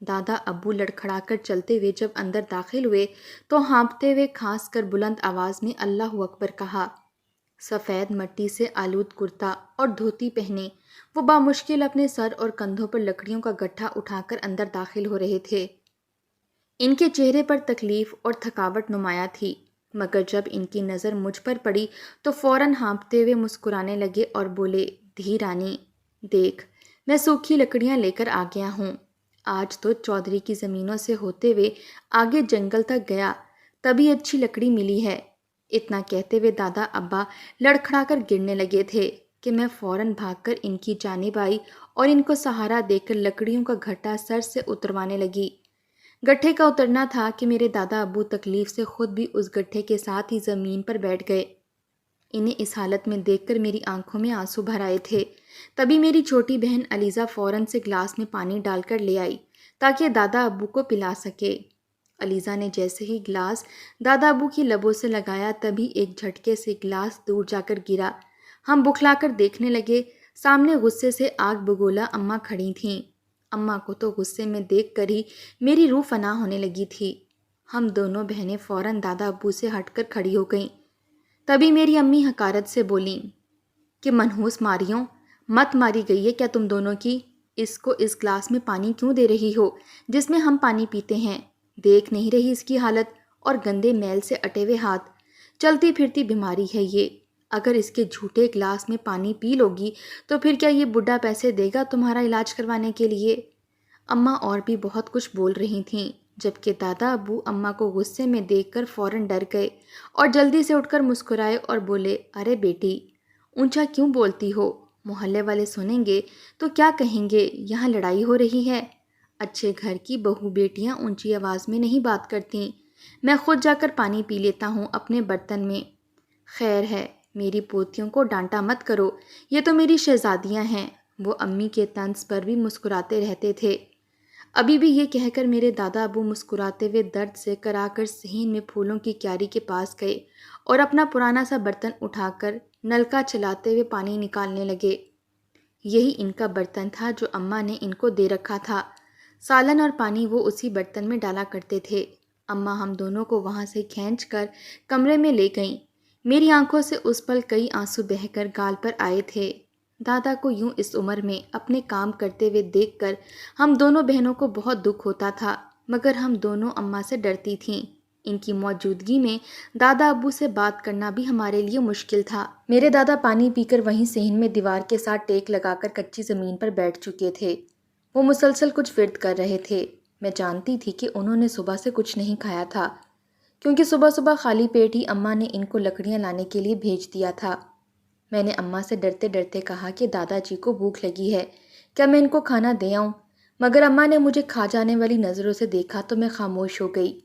دادا ابو لڑکھڑا کر چلتے ہوئے جب اندر داخل ہوئے تو ہانپتے ہوئے کھانس کر بلند آواز میں اللہ اکبر کہا۔ سفید مٹی سے آلود کرتا اور دھوتی پہنے وہ بامشکل اپنے سر اور کندھوں پر لکڑیوں کا گٹھا اٹھا کر اندر داخل ہو رہے تھے۔ ان کے چہرے پر تکلیف اور تھکاوٹ نمایاں تھی، مگر جب ان کی نظر مجھ پر پڑی تو فوراً ہانپتے ہوئے مسکرانے لگے اور بولے، دھی رانی دیکھ، میں سوکھی لکڑیاں لے کر آ گیا ہوں۔ آج تو چودھری کی زمینوں سے ہوتے ہوئے آگے جنگل تک گیا، تبھی اچھی لکڑی ملی ہے۔ اتنا کہتے ہوئے دادا ابا لڑکھڑا کر گرنے لگے تھے کہ میں فوراً بھاگ کر ان کی جانب آئی اور ان کو سہارا دے کر لکڑیوں کا گھٹا سر سے اتروانے لگی۔ گٹھے کا اترنا تھا کہ میرے دادا ابو تکلیف سے خود بھی اس گٹھے کے ساتھ ہی زمین پر بیٹھ گئے۔ انہیں اس حالت میں دیکھ کر میری آنکھوں میں آنسو بھر آئے تھے۔ تبھی میری چھوٹی بہن علیزہ فوراً سے گلاس میں پانی ڈال کر لے آئی تاکہ دادا ابو کو پلا سکے۔ علیزہ نے جیسے ہی گلاس دادا ابو کی لبوں سے لگایا تبھی ایک جھٹکے سے گلاس دور جا کر گرا۔ ہم بکھلا کر دیکھنے لگے، سامنے غصے سے آگ بگولا اماں کھڑی تھیں۔ اماں کو تو غصے میں دیکھ کر ہی میری روح فنا ہونے لگی تھی۔ ہم دونوں بہنیں فوراً دادا ابو سے ہٹ کر کھڑی ہو گئیں۔ تبھی میری امی حقارت سے بولیں کہ منحوس ماریوں، مت ماری گئی ہے کیا تم دونوں کی؟ اس کو اس گلاس میں پانی کیوں دے رہی ہو جس میں ہم پانی پیتے ہیں؟ دیکھ نہیں رہی اس کی حالت اور گندے میل سے اٹے ہوئے ہاتھ؟ چلتی پھرتی بیماری ہے یہ، اگر اس کے جھوٹے گلاس میں پانی پی لوگی تو پھر کیا یہ بڈھا پیسے دے گا تمہارا علاج کروانے کے لیے؟ اماں اور بھی بہت کچھ بول رہی تھیں، جبکہ دادا ابو اماں کو غصے میں دیکھ کر فوراً ڈر گئے اور جلدی سے اٹھ کر مسکرائے اور بولے، ارے بیٹی اونچا کیوں بولتی ہو؟ محلے والے سنیں گے تو کیا کہیں گے؟ یہاں لڑائی ہو رہی ہے۔ اچھے گھر کی بہو بیٹیاں اونچی آواز میں نہیں بات کرتی، میں خود جا کر پانی پی لیتا ہوں اپنے برتن میں۔ خیر ہے، میری پوتیوں کو ڈانٹا مت کرو، یہ تو میری شہزادیاں ہیں۔ وہ امی کے طنز پر بھی مسکراتے رہتے تھے۔ ابھی بھی یہ کہہ کر میرے دادا ابو مسکراتے ہوئے درد سے کرا کر صحن میں پھولوں کی کیاری کے پاس گئے اور اپنا پرانا سا برتن اٹھا کر نلکا چلاتے ہوئے پانی نکالنے لگے۔ یہی ان کا برتن تھا جو اماں نے ان کو دے رکھا تھا۔ سالن اور پانی وہ اسی برتن میں ڈالا کرتے تھے۔ اماں ہم دونوں کو وہاں سے کھینچ کر کمرے میں لے گئیں۔ میری آنکھوں سے اس پل کئی آنسو بہہ کر گال پر آئے تھے۔ دادا کو یوں اس عمر میں اپنے کام کرتے ہوئے دیکھ کر ہم دونوں بہنوں کو بہت دکھ ہوتا تھا، مگر ہم دونوں اماں سے ڈرتی تھیں۔ ان کی موجودگی میں دادا ابو سے بات کرنا بھی ہمارے لیے مشکل تھا۔ میرے دادا پانی پی کر وہیں صحن میں دیوار کے ساتھ ٹیک لگا کر کچی زمین پر بیٹھ چکے تھے۔ وہ مسلسل کچھ ورد کر رہے تھے۔ میں جانتی تھی کہ انہوں نے صبح سے کچھ نہیں کھایا تھا، کیونکہ صبح صبح خالی پیٹ ہی اماں نے ان کو لکڑیاں لانے کے لیے بھیج دیا تھا۔ میں نے اماں سے ڈرتے ڈرتے کہا کہ دادا جی کو بھوک لگی ہے، کیا میں ان کو کھانا دے آؤں؟ مگر اماں نے مجھے کھا جانے والی نظروں سے دیکھا تو میں خاموش ہو گئی۔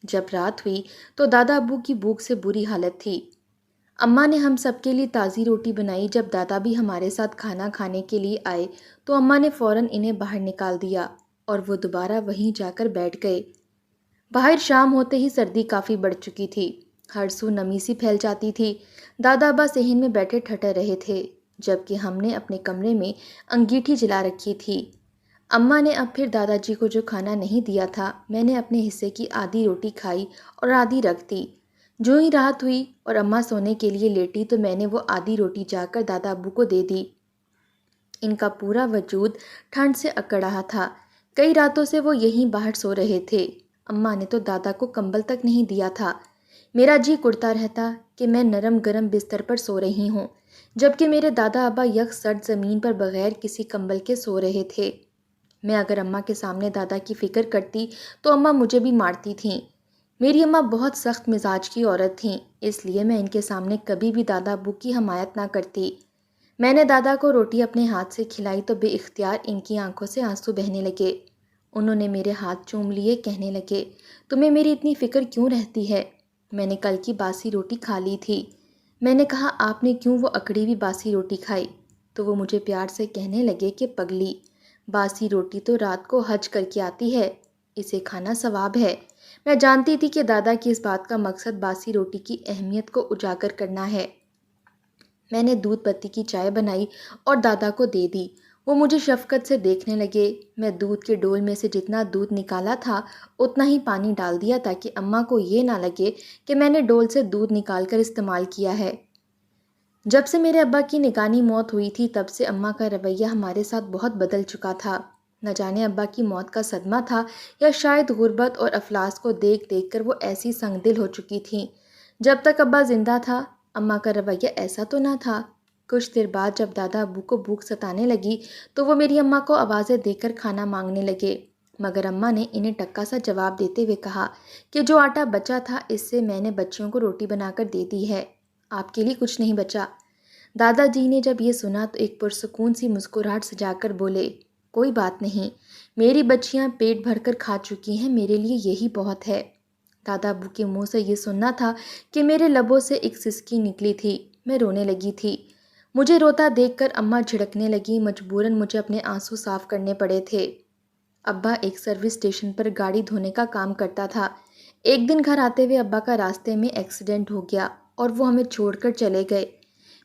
جب رات ہوئی تو دادا ابو کی بھوک سے بری حالت تھی۔ اماں نے ہم سب کے لیے تازی روٹی بنائی۔ جب دادا بھی ہمارے ساتھ کھانا کھانے کے لیے آئے تو اماں نے فوراً انہیں باہر نکال دیا اور وہ دوبارہ وہیں جا کر بیٹھ گئے۔ باہر شام ہوتے ہی سردی کافی بڑھ چکی تھی، ہر سو نمی سی پھیل جاتی تھی۔ دادا ابا صحن میں بیٹھے ٹھٹر رہے تھے، جبکہ ہم نے اپنے کمرے میں انگیٹھی جلا رکھی تھی۔ اماں نے اب پھر دادا جی کو جو کھانا نہیں دیا تھا، میں نے اپنے حصے کی آدھی روٹی کھائی اور آدھی رکھ دی۔ جو ہی رات ہوئی اور اماں سونے کے لیے لیٹی تو میں نے وہ آدھی روٹی جا کر دادا ابو کو دے دی۔ ان کا پورا وجود ٹھنڈ سے اکڑ رہا تھا، کئی راتوں سے وہ یہیں باہر سو رہے تھے۔ اماں نے تو دادا کو کمبل تک نہیں دیا تھا۔ میرا جی کرتا رہتا کہ میں نرم گرم بستر پر سو رہی ہوں، جبکہ میرے دادا ابا یک سرد زمین پر بغیر کسی کمبل کے سو رہے تھے۔ میں اگر اماں کے سامنے دادا کی فکر کرتی تو اماں مجھے بھی مارتی تھیں۔ میری اماں بہت سخت مزاج کی عورت تھیں، اس لیے میں ان کے سامنے کبھی بھی دادا ابو کی حمایت نہ کرتی۔ میں نے دادا کو روٹی اپنے ہاتھ سے کھلائی تو بے اختیار ان کی آنکھوں سے آنسو بہنے لگے۔ انہوں نے میرے ہاتھ چوم لیے، کہنے لگے، تمہیں میری اتنی فکر کیوں رہتی ہے؟ میں نے کل کی باسی روٹی کھا لی تھی۔ میں نے کہا، آپ نے کیوں وہ اکڑی ہوئی باسی روٹی کھائی؟ تو وہ مجھے پیار سے کہنے لگے کہ پگلی، باسی روٹی تو رات کو حج کر کے آتی ہے، اسے کھانا ثواب ہے۔ میں جانتی تھی کہ دادا کی اس بات کا مقصد باسی روٹی کی اہمیت کو اجاگر کرنا ہے۔ میں نے دودھ پتی کی چائے بنائی اور دادا کو دے دی۔ وہ مجھے شفقت سے دیکھنے لگے۔ میں دودھ کے ڈول میں سے جتنا دودھ نکالا تھا اتنا ہی پانی ڈال دیا تاکہ اماں کو یہ نہ لگے کہ میں نے ڈول سے دودھ نکال کر استعمال کیا ہے۔ جب سے میرے ابا کی نگانی موت ہوئی تھی تب سے اماں کا رویہ ہمارے ساتھ بہت بدل چکا تھا۔ نہ جانے ابا کی موت کا صدمہ تھا یا شاید غربت اور افلاس کو دیکھ دیکھ کر وہ ایسی سنگ دل ہو چکی تھیں۔ جب تک ابا زندہ تھا اماں کا رویہ ایسا تو نہ تھا۔ کچھ دیر بعد جب دادا ابو کو بھوک ستانے لگی تو وہ میری اماں کو آوازیں دے کر کھانا مانگنے لگے، مگر اماں نے انہیں ٹکا سا جواب دیتے ہوئے کہا کہ جو آٹا بچا تھا اس سے میں نے بچیوں کو روٹی بنا کر دے دی ہے، آپ کے لیے کچھ نہیں بچا۔ دادا جی نے جب یہ سنا تو ایک پرسکون سی مسکراہٹ سجا کر بولے، کوئی بات نہیں، میری بچیاں پیٹ بھر کر کھا چکی ہیں، میرے لیے یہی بہت ہے۔ دادا ابو کے منہ سے یہ سننا تھا کہ میرے لبوں سے ایک سسکی نکلی تھی، میں رونے لگی تھی۔ مجھے روتا دیکھ کر اماں جھڑکنے لگی، مجبوراً مجھے اپنے آنسو صاف کرنے پڑے تھے۔ ابا ایک سروس اسٹیشن پر گاڑی دھونے کا کام کرتا تھا۔ ایک دن گھر آتے ہوئے ابا کا راستے میں ایکسیڈنٹ ہو گیا اور وہ ہمیں چھوڑ کر چلے گئے۔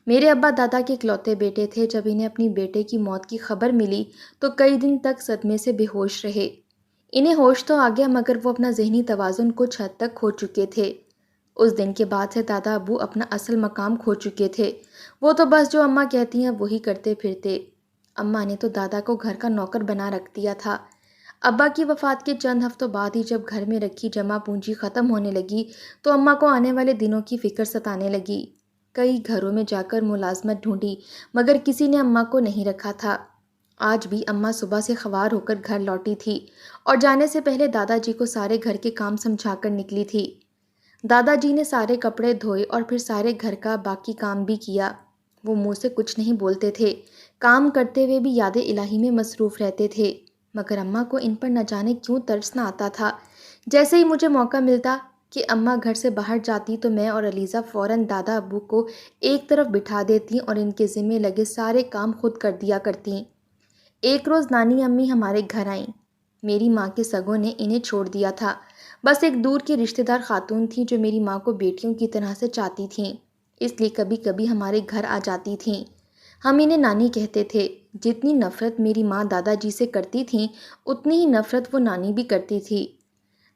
میرے ابا دادا کے اکلوتے بیٹے تھے۔ جب انہیں اپنی بیٹے کی موت کی خبر ملی تو کئی دن تک صدمے سے بے ہوش رہے۔ انہیں ہوش تو آ گیا مگر وہ اپنا ذہنی توازن کچھ حد تک کھو چکے تھے۔ اس دن کے بعد سے دادا ابو اپنا اصل مقام کھو چکے تھے۔ وہ تو بس جو اماں کہتی ہیں وہی کرتے پھرتے۔ اماں نے تو دادا کو گھر کا نوکر بنا رکھ دیا تھا۔ ابا کی وفات کے چند ہفتوں بعد ہی جب گھر میں رکھی جمع پونجی ختم ہونے لگی تو اماں کو آنے والے دنوں کی فکر ستانے لگی۔ کئی گھروں میں جا کر ملازمت ڈھونڈی مگر کسی نے اماں کو نہیں رکھا تھا۔ آج بھی اماں صبح سے خوار ہو کر گھر لوٹی تھی اور جانے سے پہلے دادا جی کو سارے گھر کے کام سمجھا کر نکلی تھی۔ دادا جی نے سارے کپڑے دھوئے اور پھر سارے گھر کا باقی کام بھی کیا۔ وہ منہ سے کچھ نہیں بولتے تھے، کام کرتے ہوئے بھی یاد الہی میں مصروف رہتے تھے، مگر اماں کو ان پر نہ جانے کیوں ترس نہ آتا تھا۔ جیسے ہی مجھے موقع ملتا کہ اماں گھر سے باہر جاتی تو میں اور علیزہ فوراً دادا ابو کو ایک طرف بٹھا دیتی اور ان کے ذمے لگے سارے کام خود کر دیا کرتی۔ ایک روز نانی امی ہمارے گھر آئیں۔ میری ماں کے سگوں نے انہیں چھوڑ دیا تھا، بس ایک دور کی رشتہ دار خاتون تھیں جو میری ماں کو بیٹیوں کی طرح سے چاہتی تھیں، اس لیے کبھی کبھی ہمارے گھر آ جاتی تھیں۔ ہم انہیں نانی کہتے تھے۔ جتنی نفرت میری ماں دادا جی سے کرتی تھیں اتنی ہی نفرت وہ نانی بھی کرتی تھی۔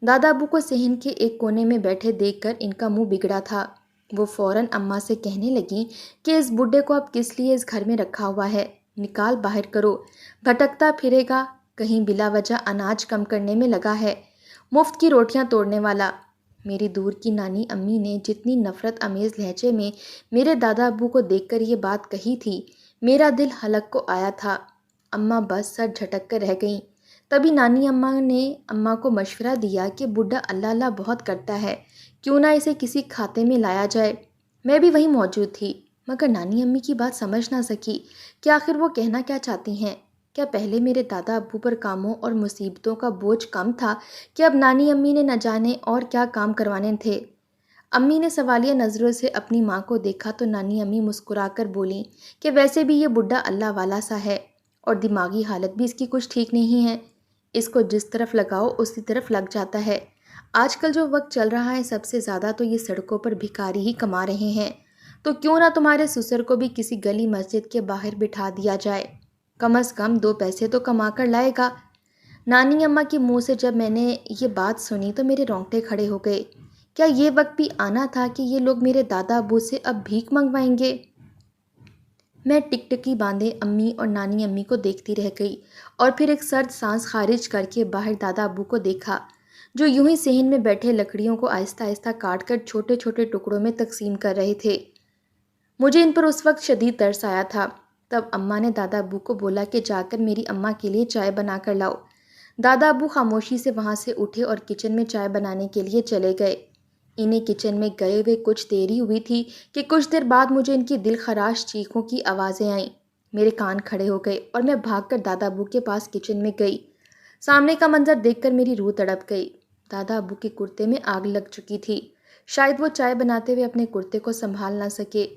دادا ابو کو صحن کے ایک کونے میں بیٹھے دیکھ کر ان کا منہ بگڑا تھا۔ وہ فوراً اماں سے کہنے لگیں کہ اس بڈھے کو اب کس لیے اس گھر میں رکھا ہوا ہے، نکال باہر کرو، بھٹکتا پھرے گا، کہیں بلا وجہ اناج کم کرنے میں لگا ہے، مفت کی روٹیاں توڑنے والا۔ میری دور کی نانی امی نے جتنی نفرت امیز لہجے میں میرے دادا ابو کو دیکھ کر یہ بات کہی تھی، میرا دل حلق کو آیا تھا۔ اماں بس سر جھٹک کر رہ گئیں۔ تبھی نانی اماں نے اماں کو مشورہ دیا کہ بڈھا اللہ اللہ بہت کرتا ہے، کیوں نہ اسے کسی کھاتے میں لایا جائے۔ میں بھی وہیں موجود تھی مگر نانی امی کی بات سمجھ نہ سکی کہ آخر وہ کہنا کیا چاہتی ہیں۔ کیا پہلے میرے دادا ابو پر کاموں اور مصیبتوں کا بوجھ کم تھا کہ اب نانی امی نے نہ جانے اور کیا کام کروانے تھے۔ امی نے سوالیہ نظروں سے اپنی ماں کو دیکھا تو نانی امی مسکرا کر بولیں کہ ویسے بھی یہ بڈھا اللہ والا سا ہے اور دماغی حالت بھی اس کی کچھ ٹھیک نہیں ہے، اس کو جس طرف لگاؤ اسی طرف لگ جاتا ہے۔ آج کل جو وقت چل رہا ہے سب سے زیادہ تو یہ سڑکوں پر بھکاری ہی کما رہے ہیں، تو کیوں نہ تمہارے سسر کو بھی کسی گلی مسجد کے باہر بٹھا دیا جائے، کم از کم 2 پیسے تو کما کر لائے گا۔ نانی اماں کے منہ سے جب میں نے یہ بات سنی تو میرے رونگٹے کھڑے ہو گئے۔ کیا یہ وقت بھی آنا تھا کہ یہ لوگ میرے دادا ابو سے اب بھیک منگوائیں گے؟ میں ٹکٹکی باندھے امی اور نانی امی کو دیکھتی رہ گئی اور پھر ایک سرد سانس خارج کر کے باہر دادا ابو کو دیکھا جو یوں ہی صحن میں بیٹھے لکڑیوں کو آہستہ آہستہ کاٹ کر چھوٹے چھوٹے ٹکڑوں میں تقسیم کر رہے تھے۔ مجھے ان پر اس وقت شدید ترس آیا تھا۔ تب اماں نے دادا ابو کو بولا کہ جا کر میری اماں کے لیے چائے بنا کر لاؤ۔ دادا ابو خاموشی سے وہاں سے اٹھے اور کچن میں چائے بنانے کے لیے چلے گئے۔ انہیں کچن میں گئے ہوئے کچھ دیر ہی ہوئی تھی کہ کچھ دیر بعد مجھے ان کی دل خراش چیخوں کی آوازیں آئیں۔ میرے کان کھڑے ہو گئے اور میں بھاگ کر دادا ابو کے پاس کچن میں گئی۔ سامنے کا منظر دیکھ کر میری روح تڑپ گئی۔ دادا ابو کے کرتے میں آگ لگ چکی تھی، شاید وہ چائے بناتے ہوئے اپنے کرتے کو سنبھال نہ سکے۔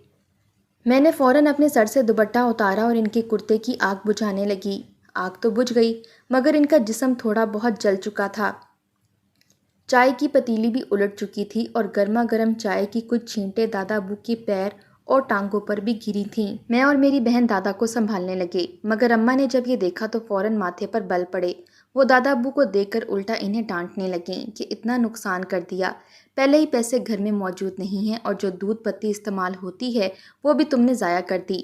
میں نے فوراً اپنے سر سے دوپٹہ اتارا اور ان کے کرتے کی آگ بجھانے لگی۔ آگ تو بجھ گئی مگر ان کا جسم تھوڑا بہت جل چکا تھا۔ چائے کی پتیلی بھی الٹ چکی تھی اور گرما گرم چائے کی کچھ چھینٹیں دادا ابو کے پیر اور ٹانگوں پر بھی گری تھیں۔ میں اور میری بہن دادا کو سنبھالنے لگے، مگر اماں نے جب یہ دیکھا تو فوراً ماتھے پر بل پڑے۔ وہ دادا ابو کو دیکھ کر الٹا انہیں ڈانٹنے لگیں کہ اتنا نقصان کر دیا، پہلے ہی پیسے گھر میں موجود نہیں ہیں اور جو دودھ پتی استعمال ہوتی ہے وہ بھی تم نے ضائع کر دی۔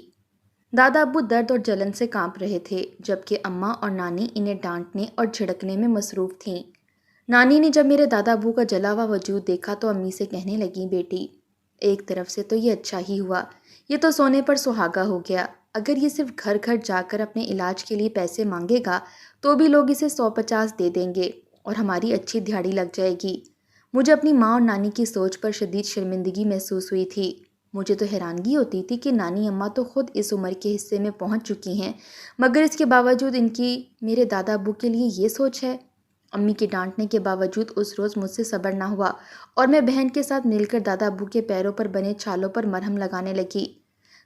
دادا ابو درد اور جلن سے کانپ رہے تھے، جبکہ اماں اور نانی انہیں ڈانٹنے اور جھڑکنے میں مصروف تھیں۔ نانی نے جب میرے دادا ابو کا جلا ہوا وجود دیکھا تو امی سے کہنے لگیں، بیٹی ایک طرف سے تو یہ اچھا ہی ہوا، یہ تو سونے پر سہاگا ہو گیا۔ اگر یہ صرف گھر گھر جا کر اپنے علاج کے لیے پیسے مانگے گا تو بھی لوگ اسے 150 دے دیں گے اور ہماری اچھی دھاڑی لگ جائے گی۔ مجھے اپنی ماں اور نانی کی سوچ پر شدید شرمندگی محسوس ہوئی تھی۔ مجھے تو حیرانگی ہوتی تھی کہ نانی اماں تو خود اس عمر کے حصے میں پہنچ چکی ہیں، مگر اس کے باوجود ان کی میرے دادا ابو کے لیے یہ سوچ ہے۔ امی کے ڈانٹنے کے باوجود اس روز مجھ سے صبر نہ ہوا اور میں بہن کے ساتھ مل کر دادا ابو کے پیروں پر بنے چھالوں پر مرہم لگانے لگی۔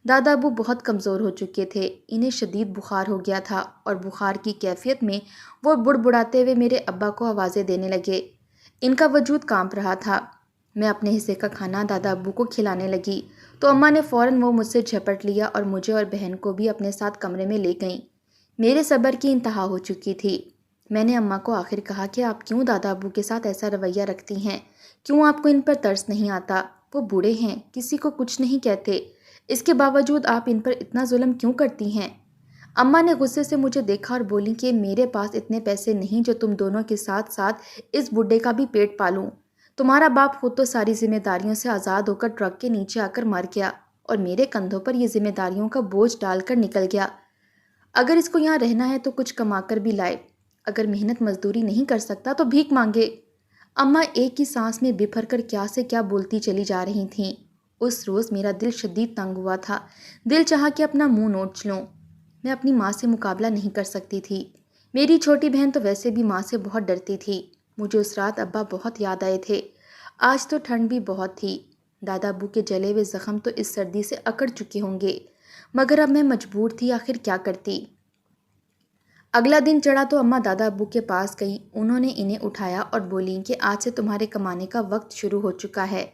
دادا ابو بہت کمزور ہو چکے تھے، انہیں شدید بخار ہو گیا تھا اور بخار کی کیفیت میں وہ بڑبڑاتے ہوئے میرے ابا کو آوازیں دینے لگے۔ ان کا وجود کانپ رہا تھا۔ میں اپنے حصے کا کھانا دادا ابو کو کھلانے لگی تو اماں نے فوراً وہ مجھ سے جھپٹ لیا اور مجھے اور بہن کو بھی اپنے ساتھ کمرے میں لے گئیں۔ میرے صبر کی انتہا ہو چکی تھی۔ میں نے اماں کو آخر کہا کہ آپ کیوں دادا ابو کے ساتھ ایسا رویہ رکھتی ہیں؟ کیوں آپ کو ان پر ترس نہیں آتا؟ وہ بوڑھے ہیں، کسی کو کچھ نہیں کہتے، اس کے باوجود آپ ان پر اتنا ظلم کیوں کرتی ہیں؟ اماں نے غصے سے مجھے دیکھا اور بولی کہ میرے پاس اتنے پیسے نہیں جو تم دونوں کے ساتھ ساتھ اس بڈھے کا بھی پیٹ پالوں۔ تمہارا باپ خود تو ساری ذمہ داریوں سے آزاد ہو کر ٹرک کے نیچے آ کر مر گیا اور میرے کندھوں پر یہ ذمہ داریوں کا بوجھ ڈال کر نکل گیا۔ اگر اس کو یہاں رہنا ہے تو کچھ کما کر بھی لائے، اگر محنت مزدوری نہیں کر سکتا تو بھیک مانگے۔ اماں ایک ہی سانس میں بفر کر کیا سے کیا بولتی چلی جا رہی تھیں۔ اس روز میرا دل شدید تنگ ہوا تھا، دل چاہا کہ اپنا منہ نوچ لوں۔ میں اپنی ماں سے مقابلہ نہیں کر سکتی تھی۔ میری چھوٹی بہن تو ویسے بھی ماں سے بہت ڈرتی تھی۔ مجھے اس رات ابا بہت یاد آئے تھے۔ آج تو ٹھنڈ بھی بہت تھی، دادا ابو کے جلے ہوئے زخم تو اس سردی سے اکڑ چکے ہوں گے، مگر اب میں مجبور تھی، آخر کیا کرتی۔ اگلا دن چڑھا تو اماں دادا ابو کے پاس گئیں۔ انہوں نے انہیں اٹھایا اور بولیں کہ آج سے تمہارے کمانے کا وقت شروع ہو چکا ہے،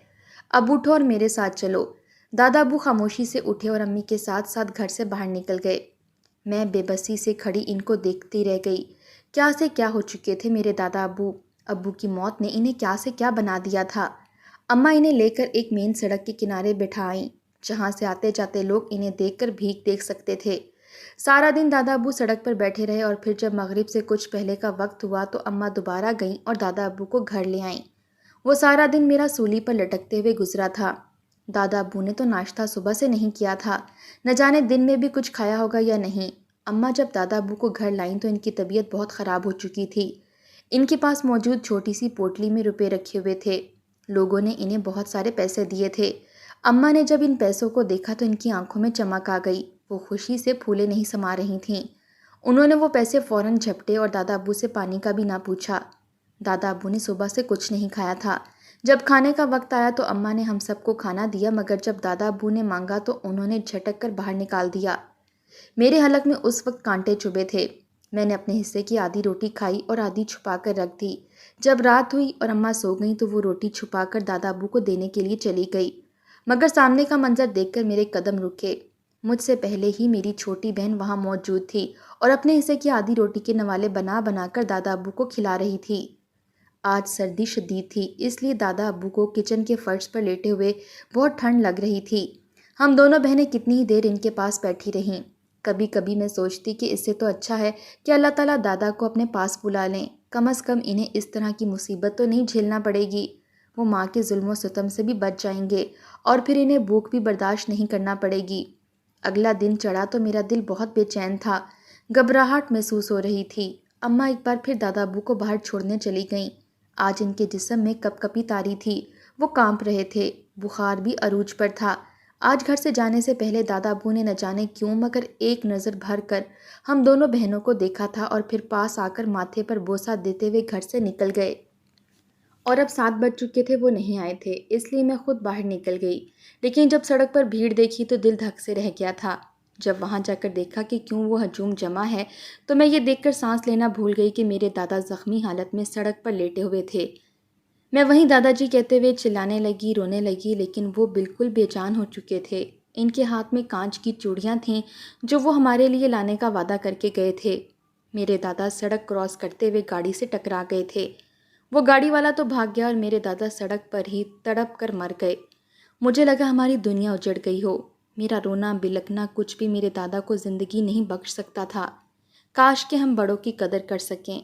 اب اٹھو اور میرے ساتھ چلو۔ دادا ابو خاموشی سے اٹھے اور امی کے ساتھ ساتھ گھر سے باہر نکل گئے۔ میں بے بسی سے کھڑی ان کو دیکھتی رہ گئی۔ کیا سے کیا ہو چکے تھے میرے دادا ابو؟ ابو کی موت نے انہیں کیا سے کیا بنا دیا تھا؟ اماں انہیں لے کر ایک مین سڑک کے کنارے بٹھائیں، جہاں سے آتے جاتے لوگ انہیں دیکھ کر بھیک دیکھ سکتے تھے۔ سارا دن دادا ابو سڑک پر بیٹھے رہے اور پھر جب مغرب سے کچھ پہلے کا وقت ہوا تو اماں دوبارہ گئیں اور دادا ابو کو گھر لے آئیں۔ وہ سارا دن میرا سولی پر لٹکتے ہوئے گزرا تھا۔ دادا ابو نے تو ناشتہ صبح سے نہیں کیا تھا، نہ جانے دن میں بھی کچھ کھایا ہوگا یا نہیں۔ اماں جب دادا ابو کو گھر لائیں تو ان کی طبیعت بہت خراب ہو چکی تھی۔ ان کے پاس موجود چھوٹی سی پوٹلی میں روپے رکھے ہوئے تھے، لوگوں نے انہیں بہت سارے پیسے دیے تھے۔ اماں نے جب ان پیسوں کو دیکھا تو ان کی آنکھوں میں چمک آ گئی، وہ خوشی سے پھولے نہیں سما رہی تھیں۔ انہوں نے وہ پیسے فوراً جھپٹے اور دادا ابو سے پانی کا بھی نہ پوچھا۔ دادا ابو نے صبح سے کچھ نہیں کھایا تھا۔ جب کھانے کا وقت آیا تو اماں نے ہم سب کو کھانا دیا، مگر جب دادا ابو نے مانگا تو انہوں نے جھٹک کر باہر نکال دیا۔ میرے حلق میں اس وقت کانٹے چبھے تھے۔ میں نے اپنے حصے کی آدھی روٹی کھائی اور آدھی چھپا کر رکھ دی۔ جب رات ہوئی اور اماں سو گئیں تو وہ روٹی چھپا کر دادا ابو کو دینے کے لیے چلی گئی، مگر سامنے کا منظر دیکھ کر میرے قدم رکے۔ مجھ سے پہلے ہی میری چھوٹی بہن وہاں موجود تھی اور اپنے حصے کی آدھی روٹی کے نوالے بنا بنا کر دادا ابو کو کھلا رہی تھی۔ آج سردی شدید تھی، اس لیے دادا ابو کو کچن کے فرش پر لیٹے ہوئے بہت ٹھنڈ لگ رہی تھی۔ ہم دونوں بہنیں کتنی ہی دیر ان کے پاس بیٹھی رہیں۔ کبھی کبھی میں سوچتی کہ اس سے تو اچھا ہے کہ اللہ تعالیٰ دادا کو اپنے پاس بلا لیں، کم از کم انہیں اس طرح کی مصیبت تو نہیں جھیلنا پڑے گی۔ وہ ماں کے ظلم و ستم سے بھی بچ جائیں گے اور پھر انہیں بھوک بھی برداشت نہیں کرنا پڑے گی۔ اگلا دن چڑھا تو میرا دل بہت بے چین تھا، گھبراہٹ محسوس ہو رہی تھی۔ اماں ایک بار پھر دادا ابو کو باہر چھوڑنے چلی گئیں۔ آج ان کے جسم میں کپ کپی طاری تھی، وہ کانپ رہے تھے، بخار بھی عروج پر تھا۔ آج گھر سے جانے سے پہلے دادا ابو نے نہ جانے کیوں مگر ایک نظر بھر کر ہم دونوں بہنوں کو دیکھا تھا اور پھر پاس آ کر ماتھے پر بوسہ دیتے ہوئے گھر سے نکل گئے۔ اور اب 7 بج چکے تھے، وہ نہیں آئے تھے، اس لیے میں خود باہر نکل گئی۔ لیکن جب سڑک پر بھیڑ دیکھی تو دل دھک سے رہ گیا تھا۔ جب وہاں جا کر دیکھا کہ کیوں وہ ہجوم جمع ہے تو میں یہ دیکھ کر سانس لینا بھول گئی کہ میرے دادا زخمی حالت میں سڑک پر لیٹے ہوئے تھے۔ میں وہیں دادا جی کہتے ہوئے چلانے لگی، رونے لگی، لیکن وہ بالکل بے جان ہو چکے تھے۔ ان کے ہاتھ میں کانچ کی چوڑیاں تھیں جو وہ ہمارے لیے لانے کا وعدہ کر کے گئے تھے۔ میرے دادا سڑک کراس کرتے ہوئے گاڑی سے ٹکرا گئے تھے۔ وہ گاڑی والا تو بھاگ گیا اور میرے دادا سڑک پر ہی تڑپ کر مر گئے۔ مجھے لگا ہماری دنیا اجڑ گئی ہو۔ میرا رونا بلکنا کچھ بھی میرے دادا کو زندگی نہیں بخش سکتا تھا۔ کاش کہ ہم بڑوں کی قدر کر سکیں۔